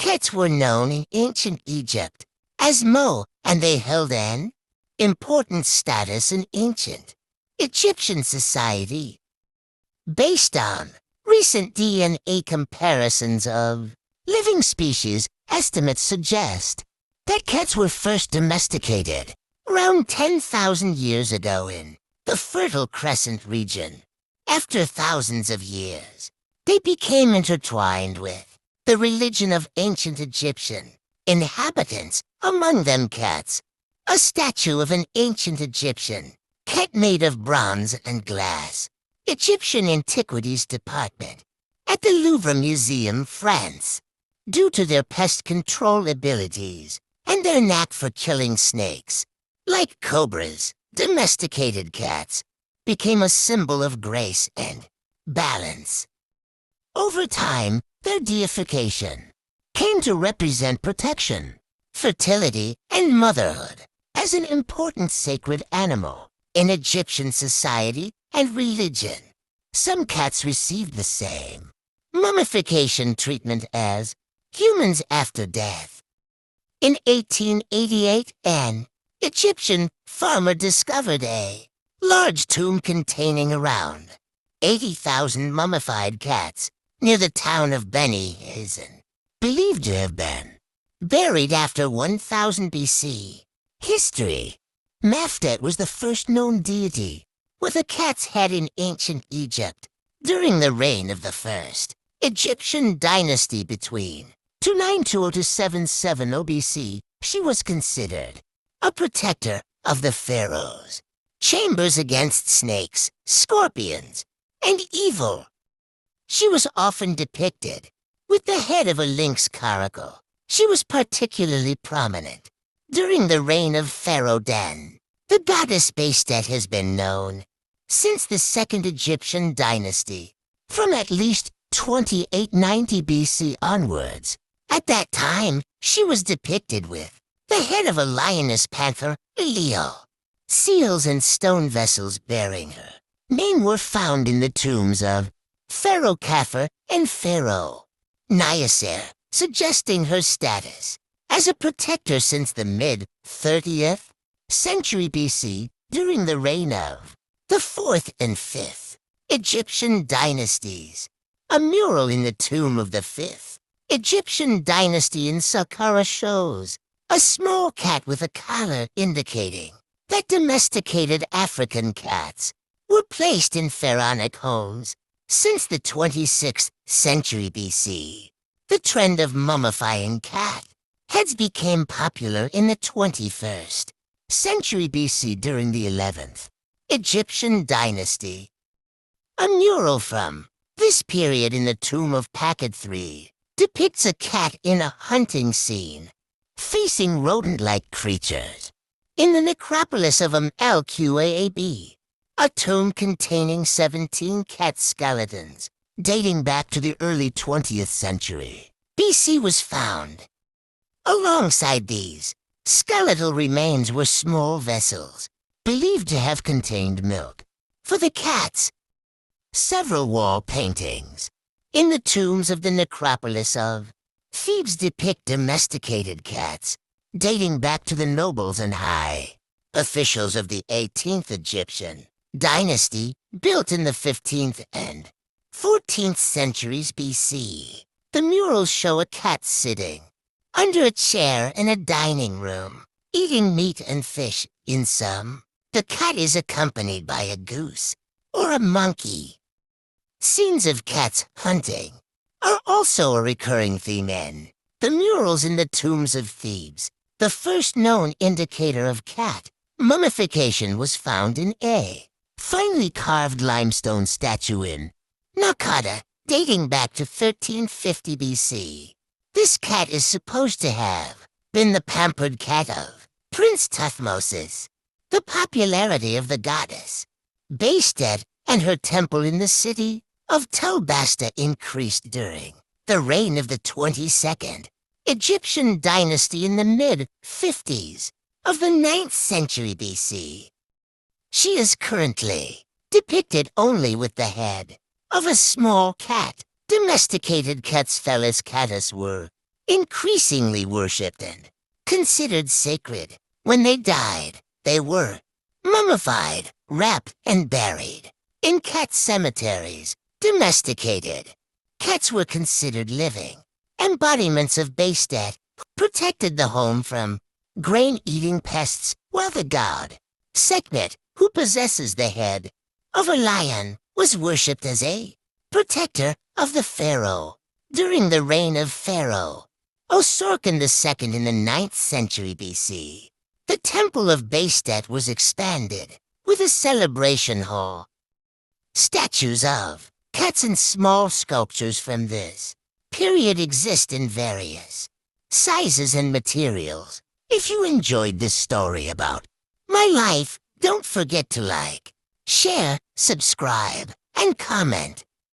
Cats were known in ancient Egypt as Mo, and they held an important status in ancient Egyptian society. Based on recent DNA comparisons of living species, estimates suggest that cats were first domesticated around 10,000 years ago in the Fertile Crescent region. After thousands of years, they became intertwined with the religion of ancient Egyptian inhabitants, among them cats. A statue of an ancient Egyptian cat made of bronze and glass. Egyptian Antiquities Department at the Louvre Museum, France. Due to their pest control abilities and their knack for killing snakes, like cobras, domesticated cats became a symbol of grace and balance. Over time, their deification came to represent protection, fertility, and motherhood as an important sacred animal in Egyptian society and religion. Some cats received the same mummification treatment as humans after death. In 1888, an Egyptian farmer discovered a large tomb containing around 80,000 mummified cats near the town of Beni Hazen, believed to have been buried after 1000 BC. History. Mafdet was the first known deity with a cat's head in ancient Egypt during the reign of the first Egyptian dynasty between 292 to 770 BC. She was considered a protector of the pharaohs, chambers against snakes, scorpions, and evil. She was often depicted with the head of a lynx caracal. She was particularly prominent during the reign of Pharaoh Dan. The goddess Bastet has been known since the Second Egyptian Dynasty, from at least 2890 BC onwards. At that time, she was depicted with the head of a lioness panther, Leo. Seals and stone vessels bearing her name were found in the tombs of Pharaoh Khafre and Pharaoh Niaser, suggesting her status as a protector since the mid-30th century BC during the reign of the 4th and 5th Egyptian dynasties. A mural in the tomb of the 5th Egyptian dynasty in Saqqara shows a small cat with a collar indicating that domesticated African cats were placed in pharaonic homes since the 26th century BC. The trend of mummifying cat heads became popular in the 21st century BC during the 11th Egyptian dynasty. A mural from this period in the tomb of Pakhet III depicts a cat in a hunting scene, facing rodent-like creatures. In the necropolis of El-Qaab, a tomb containing 17 cat skeletons dating back to the early 20th century BC was found. Alongside these, skeletal remains were small vessels, believed to have contained milk for the cats. Several wall paintings in the tombs of the necropolis of Thebes depict domesticated cats, dating back to the nobles and high officials of the 18th Egyptian dynasty, built in the 15th and 14th centuries BC. The murals show a cat sitting under a chair in a dining room, eating meat and fish. In some, the cat is accompanied by a goose or a monkey. Scenes of cats hunting are also a recurring theme in the murals in the tombs of Thebes. The first known indicator of cat mummification was found in a finely carved limestone statue in Naqada, dating back to 1350 BC. This cat is supposed to have been the pampered cat of Prince Thutmose. The popularity of the goddess Bastet and her temple in the city of Tel Basta increased during the reign of the 22nd Egyptian dynasty in the mid-50s of the 9th century BC. She is currently depicted only with the head of a small cat. Domesticated cats, Felis catus, were increasingly worshipped and considered sacred. When they died, they were mummified, wrapped, and buried in cat cemeteries, domesticated. Cats were considered living embodiments of Bastet, who protected the home from grain-eating pests, while the god, Sekhmet, who possesses the head of a lion, was worshipped as a protector of the pharaoh. During the reign of Pharaoh Osorkon II in the 9th century BC, the Temple of Bastet was expanded with a celebration hall. Statues of cats and small sculptures from this period exist in various sizes and materials. If you enjoyed this story about my life, don't forget to like, share, subscribe, and comment.